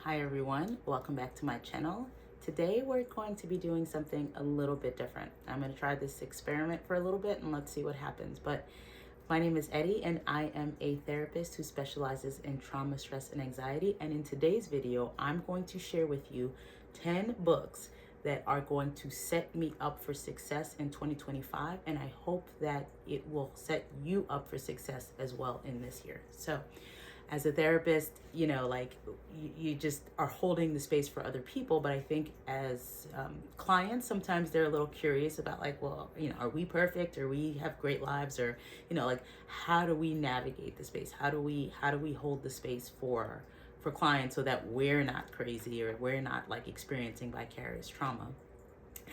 Hi everyone, welcome back to my channel. Today we're going to be doing something a little bit different. I'm going to try this experiment for a little bit and let's see what happens. But my name is Eddie and I am a therapist who specializes in trauma, stress, and anxiety. And in today's video, I'm going to share with you 10 books that are going to set me up for success in 2025. And I hope that it will set you up for success as well in this year. So as a therapist, you just are holding the space for other people. But I think as clients, sometimes they're a little curious about are we perfect, or we have great lives, or how do we navigate the space? How do we hold the space for clients so that we're not crazy or we're not experiencing vicarious trauma?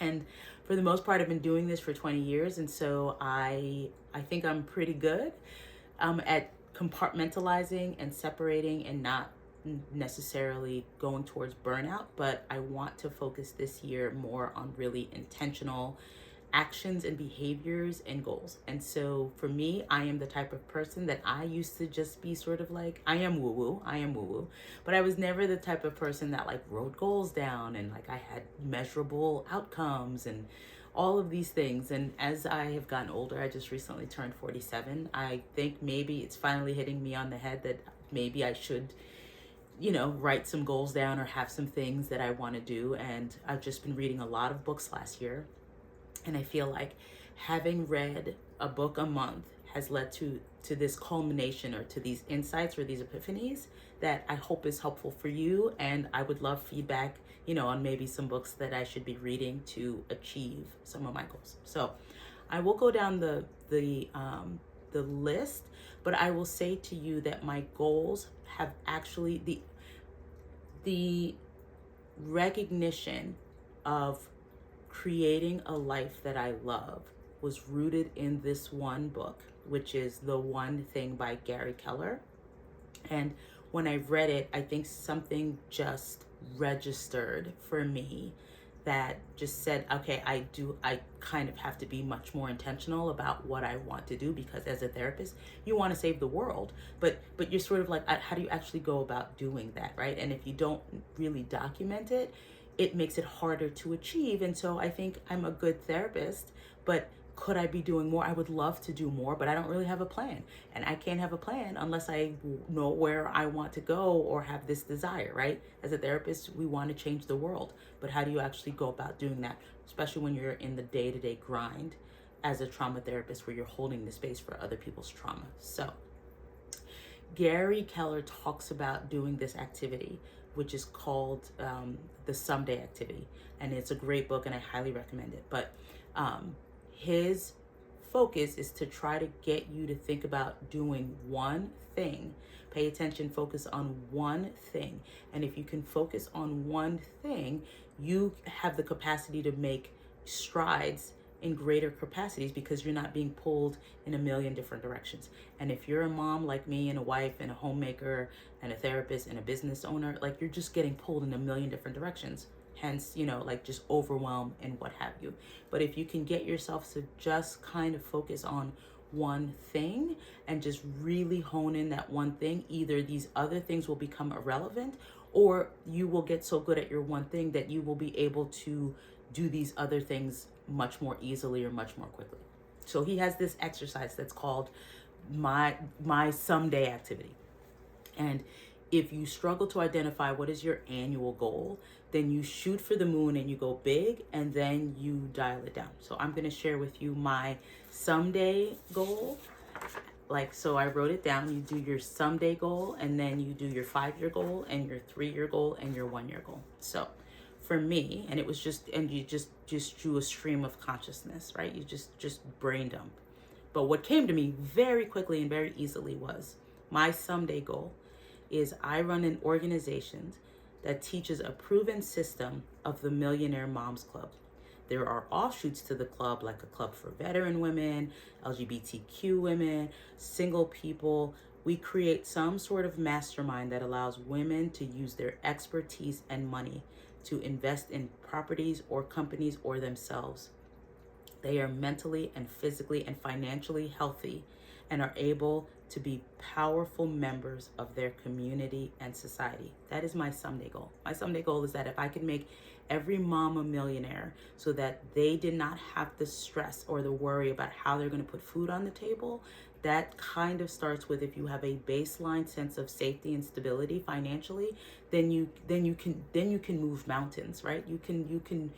And for the most part, I've been doing this for 20 years, and so I think I'm pretty good at compartmentalizing and separating and not necessarily going towards burnout. But I want to focus this year more on really intentional actions and behaviors and goals. And so for me, I am the type of person that I used to just be sort of like, I am woo woo, but I was never the type of person that wrote goals down and I had measurable outcomes and all of these things. And as I have gotten older, I just recently turned 47. I think maybe it's finally hitting me on the head that maybe I should write some goals down or have some things that I want to do. And I've just been reading a lot of books last year. And I feel like having read a book a month has led to this culmination, or to these insights or these epiphanies that I hope is helpful for you. And I would love feedback, on maybe some books that I should be reading to achieve some of my goals. So I will go down the list, but I will say to you that my goals have actually the recognition of creating a life that I love was rooted in this one book, which is The One Thing by Gary Keller. And when I read it, I think something just registered for me that just said, okay, I kind of have to be much more intentional about what I want to do, because as a therapist, you want to save the world, but you're sort of how do you actually go about doing that, right? And if you don't really document it, it makes it harder to achieve. And so I think I'm a good therapist, but could I be doing more? I would love to do more, but I don't really have a plan. And I can't have a plan unless I know where I want to go or have this desire, right? As a therapist, we want to change the world. But how do you actually go about doing that? Especially when you're in the day-to-day grind as a trauma therapist, where you're holding the space for other people's trauma. So Gary Keller talks about doing this activity, which is called the Someday Activity. And it's a great book and I highly recommend it. But his focus is to try to get you to think about doing one thing. Pay attention, focus on one thing. And if you can focus on one thing, you have the capacity to make strides in greater capacities, because you're not being pulled in a million different directions. And if you're a mom like me, and a wife, and a homemaker, and a therapist, and a business owner, you're just getting pulled in a million different directions. Hence, just overwhelm and what have you. But if you can get yourself to just kind of focus on one thing and just really hone in that one thing, either these other things will become irrelevant, or you will get so good at your one thing that you will be able to do these other things much more easily or much more quickly. So he has this exercise that's called my Someday Activity. And if you struggle to identify what is your annual goal, then you shoot for the moon and you go big, and then you dial it down. So I'm going to share with you my someday goal. So I wrote it down. You do your someday goal, and then you do your 5-year goal, and your 3-year goal, and your 1-year goal. So for me, and it was you just drew a stream of consciousness, right? You just brain dump. But what came to me very quickly and very easily was my someday goal is I run an organization that teaches a proven system of the Millionaire Moms Club. There are offshoots to the club, like a club for veteran women, LGBTQ women, single people. We create some sort of mastermind that allows women to use their expertise and money to invest in properties or companies or themselves. They are mentally and physically and financially healthy and are able to be powerful members of their community and society. That is my someday goal. My someday goal is that if I could make every mom a millionaire so that they did not have the stress or the worry about how they're going to put food on the table, that kind of starts with, if you have a baseline sense of safety and stability financially, then you can move mountains, right? You can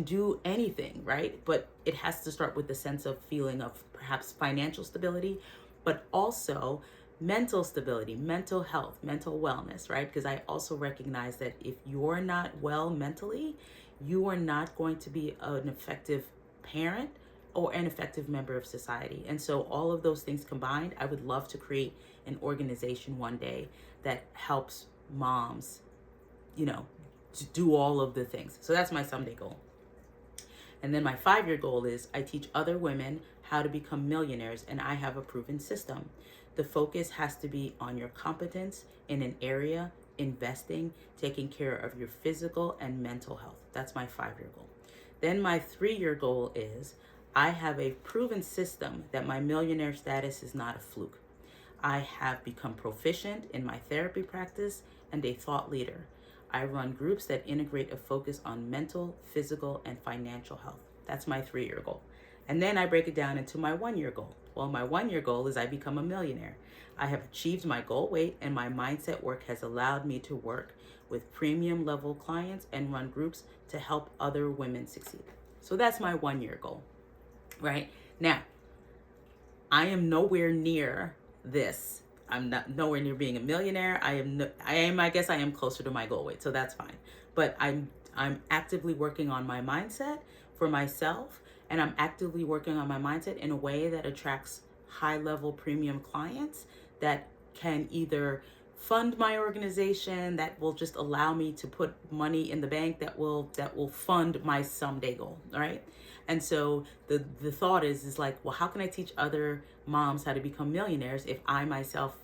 do anything, right? But it has to start with the sense of feeling of perhaps financial stability, but also mental stability, mental health, mental wellness, right? Because I also recognize that if you're not well mentally, you are not going to be an effective parent or an effective member of society. And so all of those things combined, I would love to create an organization one day that helps moms, to do all of the things. So that's my someday goal. And then my 5-year goal is I teach other women how to become millionaires, and I have a proven system. The focus has to be on your competence in an area, investing, taking care of your physical and mental health. That's my 5-year goal. Then my 3-year goal is I have a proven system that my millionaire status is not a fluke. I have become proficient in my therapy practice and a thought leader. I run groups that integrate a focus on mental, physical, and financial health. That's my 3-year goal. And then I break it down into my 1-year goal. Well, my 1-year goal is I become a millionaire. I have achieved my goal weight, and my mindset work has allowed me to work with premium level clients and run groups to help other women succeed. So that's my 1-year goal, right? Now, I am nowhere near this. I'm not nowhere near being a millionaire. I guess I am closer to my goal weight, so that's fine. But I'm actively working on my mindset for myself, and I'm actively working on my mindset in a way that attracts high-level premium clients that can either fund my organization, that will just allow me to put money in the bank, that will fund my someday goal, right? And so the thought is like, well, how can I teach other moms how to become millionaires if I myself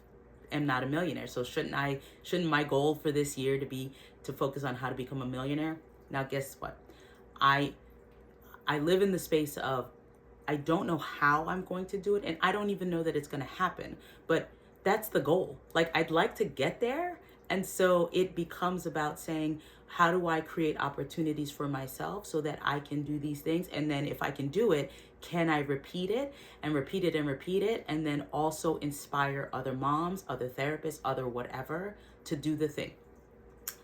am not a millionaire? So shouldn't my goal for this year to focus on how to become a millionaire? Now, guess what? I live in the space of, I don't know how I'm going to do it, and I don't even know that it's going to happen, but that's the goal. Like, I'd like to get there. And so it becomes about saying, how do I create opportunities for myself so that I can do these things? And then if I can do it, can I repeat it and repeat it and repeat it? And then also inspire other moms, other therapists, other whatever to do the thing.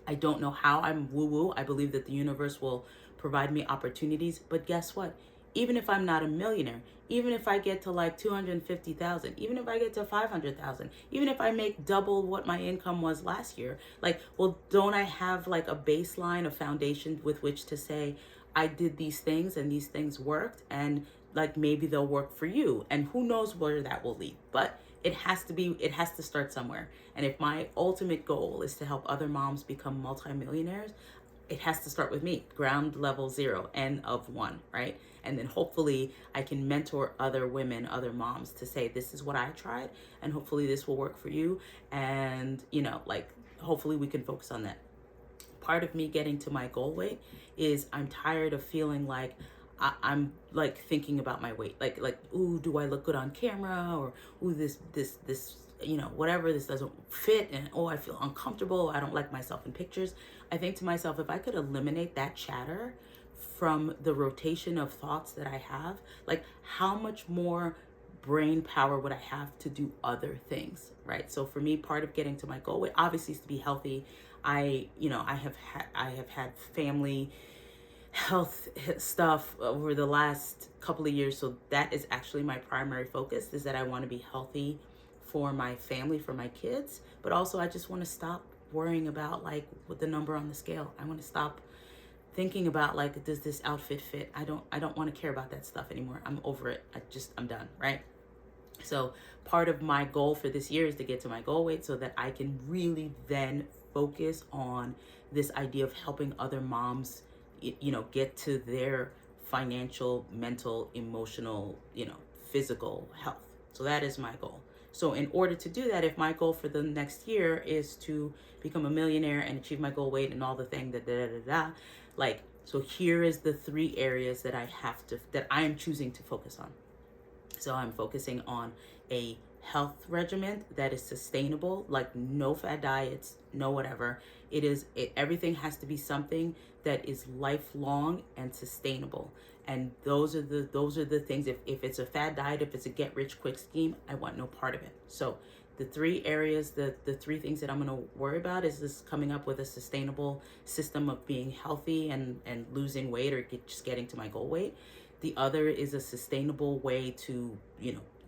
I don't know how. I'm woo-woo. I believe that the universe will provide me opportunities. But guess what? Even if I'm not a millionaire, even if I get to like 250,000, even if I get to 500,000, even if I make double what my income was last year, like, well, don't I have like a baseline, a foundation with which to say, I did these things and these things worked, and like maybe they'll work for you, and who knows where that will lead. But it has to start somewhere. And if my ultimate goal is to help other moms become multimillionaires, it has to start with me, ground level 0, N of 1, right? And then hopefully I can mentor other women, other moms to say, this is what I tried, and hopefully this will work for you. And, hopefully we can focus on that. Part of me getting to my goal weight is I'm tired of feeling like I'm like thinking about my weight, like, ooh, do I look good on camera? Or, ooh, this, whatever, this doesn't fit, and oh, I feel uncomfortable, I don't like myself in pictures. I think to myself, if I could eliminate that chatter from the rotation of thoughts that I have, like, how much more brain power would I have to do other things, right? So for me, part of getting to my goal weight obviously is to be healthy. I have had family health stuff over the last couple of years, so that is actually my primary focus, is that I want to be healthy for my family, for my kids, but also I just want to stop worrying about like what the number on the scale. I want to stop thinking about like, does this outfit fit? I don't want to care about that stuff anymore. I'm over it. I'm done, right? So part of my goal for this year is to get to my goal weight so that I can really then focus on this idea of helping other moms, get to their financial, mental, emotional, physical health. So that is my goal. So in order to do that, if my goal for the next year is to become a millionaire and achieve my goal weight and all the thing, so here is the 3 areas that I am choosing to focus on. So I'm focusing on a health regimen that is sustainable, like no fad diets, no whatever. Everything has to be something that is lifelong and sustainable. And those are the things. If it's a fad diet, if it's a get rich quick scheme, I want no part of it. So the three areas, the three things that I'm going to worry about is this: coming up with a sustainable system of being healthy and losing weight, or just getting to my goal weight. The other is a sustainable way to,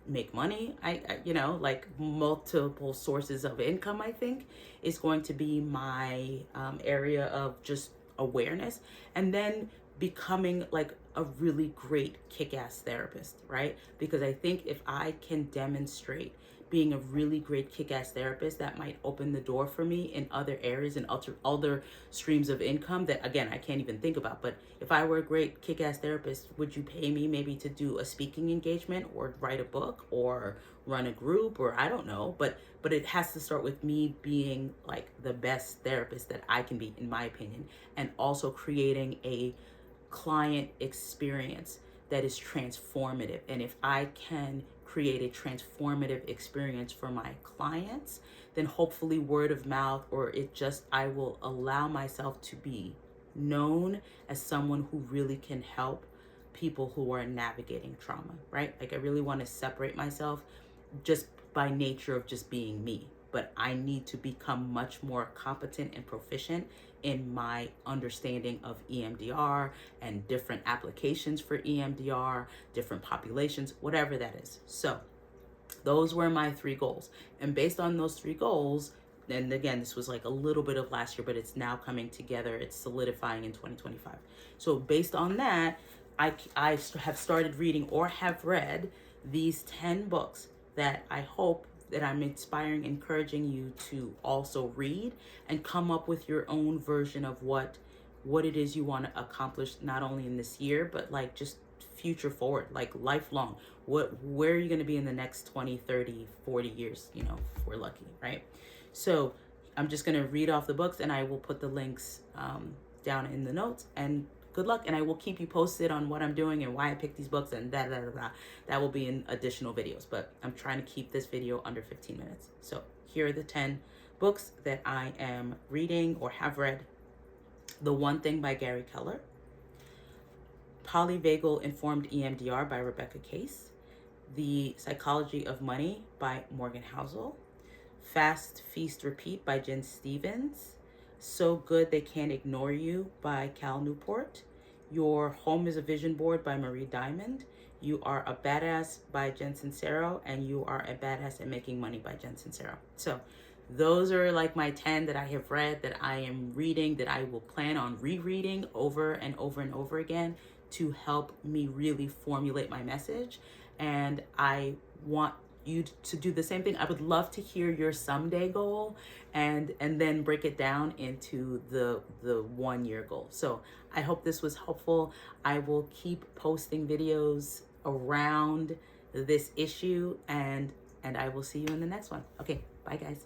make money. Like multiple sources of income, I think, is going to be my area of just awareness. And then becoming like a really great kick-ass therapist, right? Because I think if I can demonstrate being a really great kick-ass therapist, that might open the door for me in other areas and other streams of income that, again, I can't even think about. But if I were a great kick-ass therapist, would you pay me maybe to do a speaking engagement or write a book or run a group, or I don't know, but it has to start with me being like the best therapist that I can be, in my opinion, and also creating a client experience that is transformative. And if I can create a transformative experience for my clients, then hopefully word of mouth, or I will allow myself to be known as someone who really can help people who are navigating trauma, right? Like I really want to separate myself just by nature of just being me, but I need to become much more competent and proficient in my understanding of EMDR and different applications for EMDR, different populations, whatever that is. So those were my 3 goals. And based on those 3 goals, and again, this was like a little bit of last year, but it's now coming together. It's solidifying in 2025. So based on that, I have started reading or have read these 10 books that I hope that I'm inspiring, encouraging you to also read and come up with your own version of what it is you want to accomplish, not only in this year, but like just future forward, like lifelong. Where are you going to be in the next 20, 30, 40 years, if we're lucky, right? So I'm just going to read off the books, and I will put the links down in the notes, and good luck. And I will keep you posted on what I'm doing and why I picked these books and that will be in additional videos, but I'm trying to keep this video under 15 minutes. So here are the 10 books that I am reading or have read. The One Thing by Gary Keller, Polyvagal Informed EMDR by Rebecca Case, The Psychology of Money by Morgan Housel, Fast, Feast, Repeat by Jen Stevens, So Good They Can't Ignore You by Cal Newport, Your Home is a Vision Board by Marie Diamond, You Are a Badass by Jen Sincero, and You Are a Badass at Making Money by Jen Sincero. So those are like my 10 that I have read, that I am reading, that I will plan on rereading over and over and over again to help me really formulate my message. And I want you to do the same thing. I would love to hear your someday goal and then break it down into the 1 year goal. So I hope this was helpful. I will keep posting videos around this issue, and I will see you in the next one. Okay, bye guys.